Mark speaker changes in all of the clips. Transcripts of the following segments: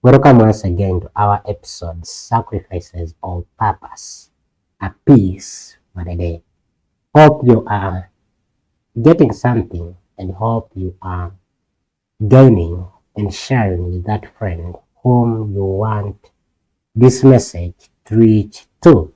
Speaker 1: Welcome once again to our episode, Sacrifices of Purpose, a Peace for the Day. Hope you are getting something and hope you are gaining and sharing with that friend whom you want this message to reach to.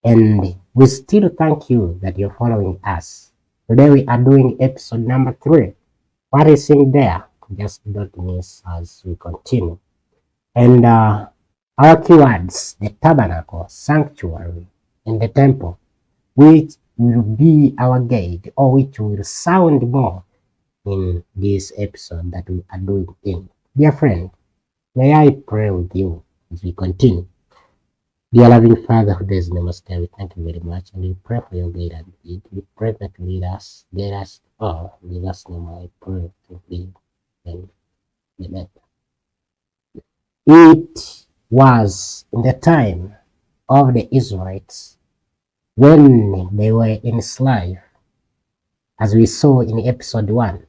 Speaker 1: And we still thank you that you're following us. Today we are doing episode number 3. What is in there? Just don't miss as we continue. And our keywords, the tabernacle, sanctuary, and the temple, which will be our guide, or which will sound more in this episode that we are doing in. Dear friend, may I pray with you as we continue. Dear loving Father who is in the Most High, we thank you very much, and we pray for your guidance. We pray that lead us, guide us all, lead us no more. I pray to lead and be better. It was in the time of the Israelites when they were enslaved, as we saw in episode 1,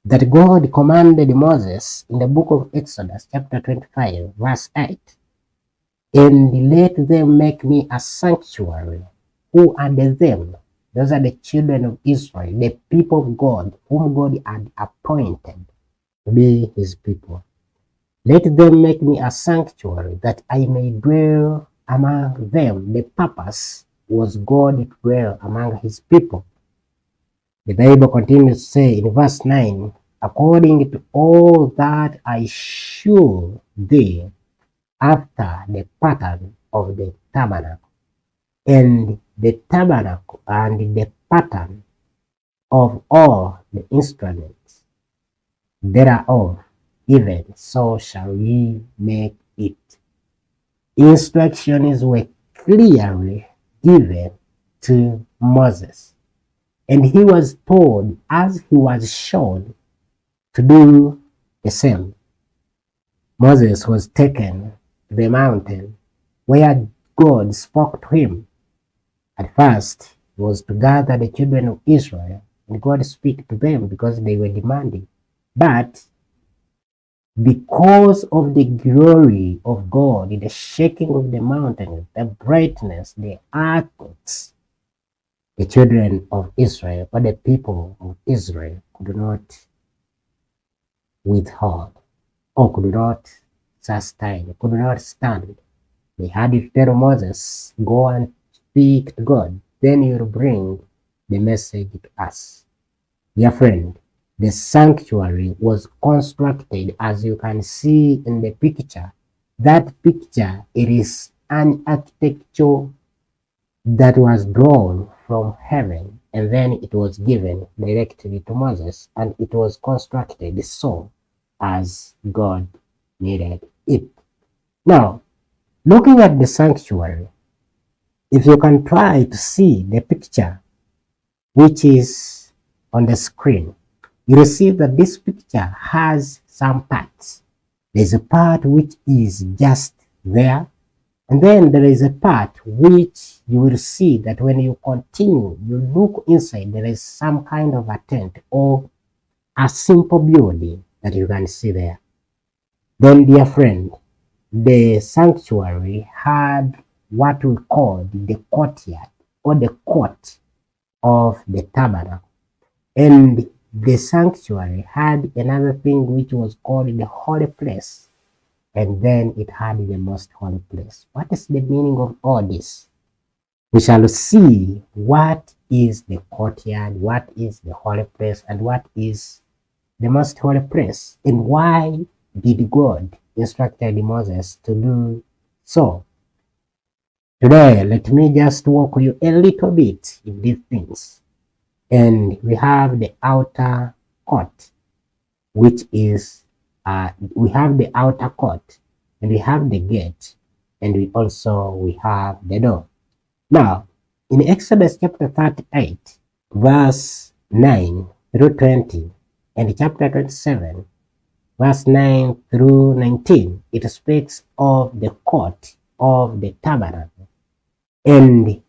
Speaker 1: that God commanded Moses in the book of Exodus chapter 25 verse 8, and let them make me a sanctuary. Who are them? Those are the children of Israel, the people of God, whom God had appointed to be his people. Let them make me a sanctuary, that I may dwell among them. The purpose was God to dwell among his people. The Bible continues to say in verse 9, according to all that I shewed thee after the pattern of the tabernacle, and the tabernacle and the pattern of all the instruments thereof, even so shall ye make it. Instructions were clearly given to Moses, and he was told, as he was shown, to do the same. Moses was taken to the mountain where God spoke to him. At first, it was to gather the children of Israel, and God spoke to them because they were demanding. But because of the glory of God, the shaking of the mountain, the brightness, the earthquakes, the children of Israel, or the people of Israel, could not withhold, or could not sustain, could not stand. They had to tell Moses, go and speak to God, then you will bring the message to us. Dear friend, the sanctuary was constructed, as you can see in the picture. That picture, it is an architecture that was drawn from heaven, and then it was given directly to Moses, and it was constructed so as God needed it. Now, looking at the sanctuary, if you can try to see the picture which is on the screen, you will see that this picture has some parts. There's a part which is just there, and then there is a part which you will see that when you continue, you look inside, there is some kind of a tent or a simple building that you can see there. Then, dear friend, the sanctuary had what we call the courtyard or the court of the tabernacle, and the sanctuary had another thing which was called the holy place, and then it had the most holy place. What is the meaning of all this? We shall see what is the courtyard, what is the holy place, and what is the most holy place, and why did God instructed Moses to do so. Today, let me just walk you a little bit in these things. And we have the outer court, which is, we have the outer court, and we have the gate, and we have the door. Now, in Exodus chapter 38, verse 9 through 20, and chapter 27, verse 9 through 19, it speaks of the court of the tabernacle. And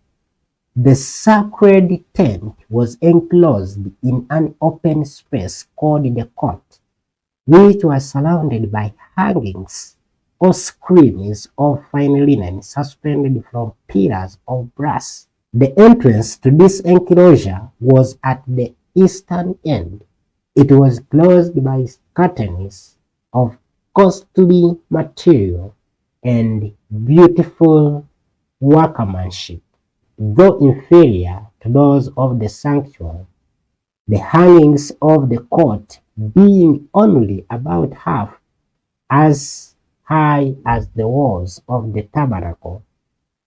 Speaker 1: the sacred tent was enclosed in an open space called the court, which was surrounded by hangings or screens of fine linen suspended from pillars of brass. The entrance to this enclosure was at the eastern end. It was closed by curtains of costly material and beautiful workmanship. Though inferior to those of the sanctuary, the hangings of the court being only about half as high as the walls of the tabernacle,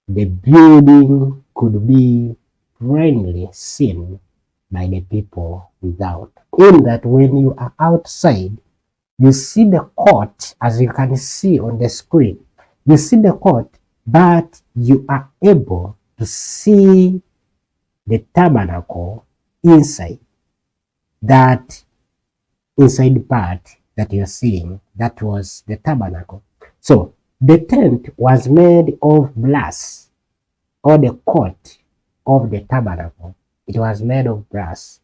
Speaker 1: the building could be plainly seen by the people without. In that, when you are outside, you see the court, as you can see on the screen. You see the court, but you are able to see the tabernacle inside. That inside part that you're seeing, that was the tabernacle. So the tent was made of brass, or the court of the tabernacle. It was made of brass.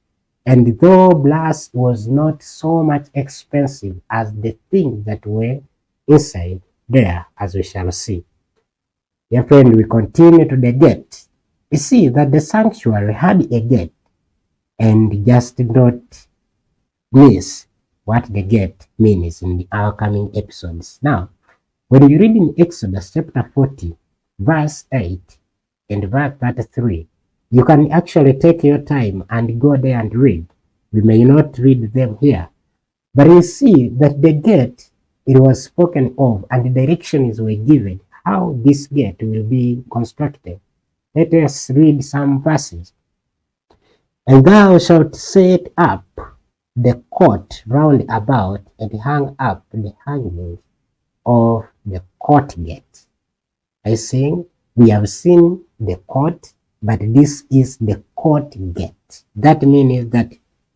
Speaker 1: And though brass was not so much expensive as the things that were inside there, as we shall see. Dear friend, we continue to the gate. You see that the sanctuary had a gate, and just not miss what the gate means in the upcoming episodes. Now, when you read in Exodus chapter 40, verse 8 and verse 33, you can actually take your time and go there and read. We may not read them here, but you see that the gate, it was spoken of, and the directions were given how this gate will be constructed. Let us read some verses. And thou shalt set up the court round about, and hang up the hangings of the court gate. I saying we have seen the court, but this is the court gate. That means that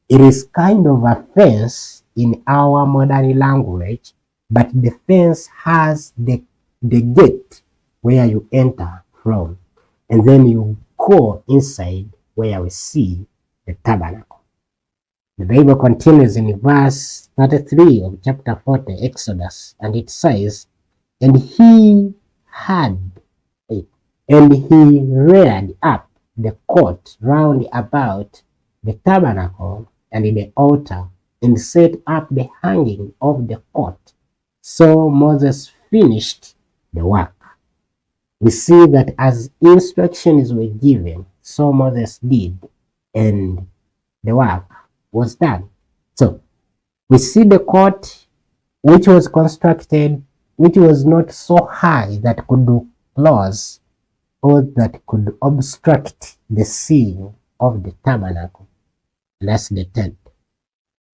Speaker 1: it is kind of a fence in our modern language, but the fence has the gate where you enter from, and then you go inside where we see the tabernacle. The Bible continues in verse 33 of chapter 40, Exodus, and it says, and he reared up the court round about the tabernacle and the altar, and set up the hanging of the court. So Moses finished the work. We see that as instructions were given, so Moses did, and the work was done. So we see the court which was constructed, which was not so high that could close or that could obstruct the seeing of the tabernacle. That's the tent.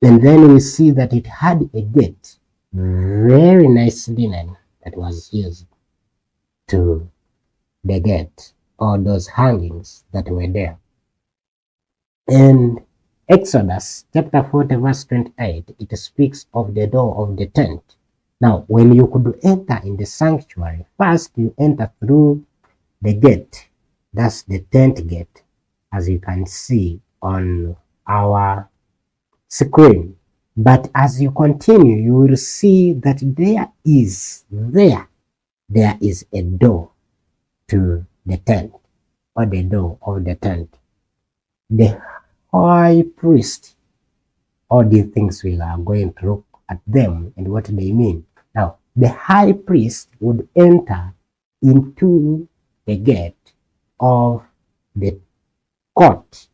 Speaker 1: And then we see that it had a gate, very nice linen that was used to the gate, or those hangings that were there. And Exodus chapter 40 verse 28, it speaks of the door of the tent. Now, when you could enter in the sanctuary, first you enter through the gate. That's the tent gate, as you can see on our screen. But as you continue, you will see that there is a door to the tent, or the door of the tent. The high priest, all these things we are going to look at them and what they mean. Now, the high priest would enter into the gate of the court.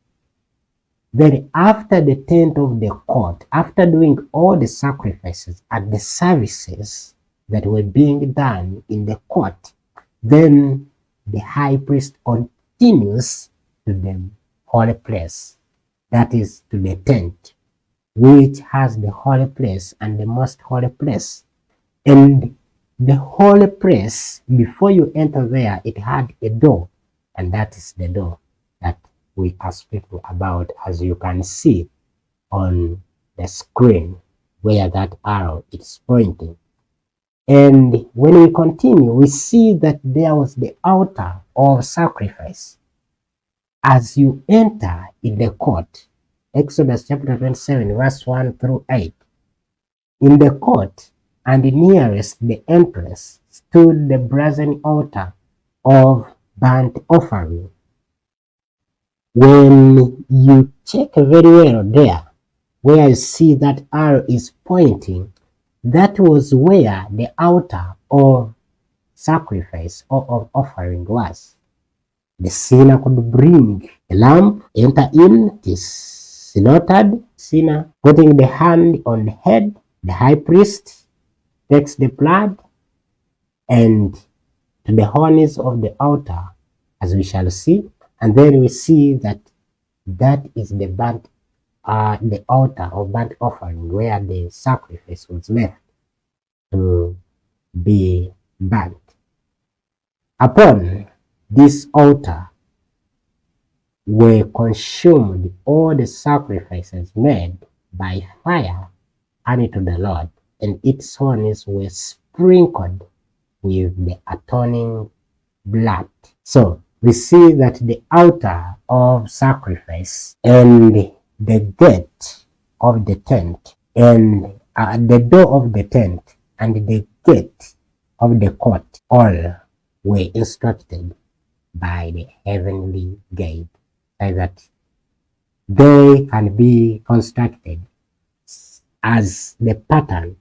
Speaker 1: Then after the tent of the court, after doing all the sacrifices and the services that were being done in the court, then the high priest continues to the holy place, that is to the tent, which has the holy place and the most holy place. And the holy place, before you enter there, it had a door, and that is the door that we are speaking about, as you can see on the screen where that arrow is pointing. And when we continue, we see that there was the altar of sacrifice. As you enter in the court, Exodus chapter 27, verse 1 through 8, in the court, and nearest the entrance stood the brazen altar of burnt offering. When you check very well there, where you see that arrow is pointing, that was where the altar of sacrifice or of offering was. The sinner could bring a lamb, enter in, it is slaughtered, sinner putting the hand on the head, the high priest takes the blood and to the horns of the altar, as we shall see, and then we see that that is the the altar of burnt offering where the sacrifice was left to be burnt. Upon this altar were consumed all the sacrifices made by fire unto the Lord, and its horns were sprinkled with the atoning blood. So we see that the altar of sacrifice and the gate of the tent and the door of the tent and the gate of the court all were instructed by the heavenly gate, so that they can be constructed as the pattern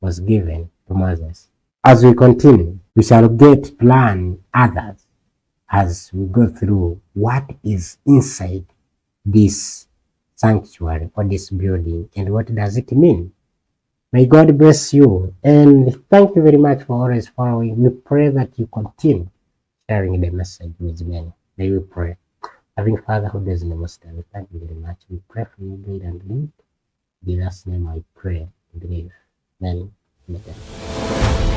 Speaker 1: was given to Moses. As we continue, we shall get plan others as we go through what is inside this sanctuary or this building and what does it mean. May God bless you, and thank you very much for always following. We pray that you continue sharing the message with many. May we pray. Having Father who does in the most high, we thank you very much. We pray for you, guide and lead. In Jesus' name I pray and believe. Amen. Amen.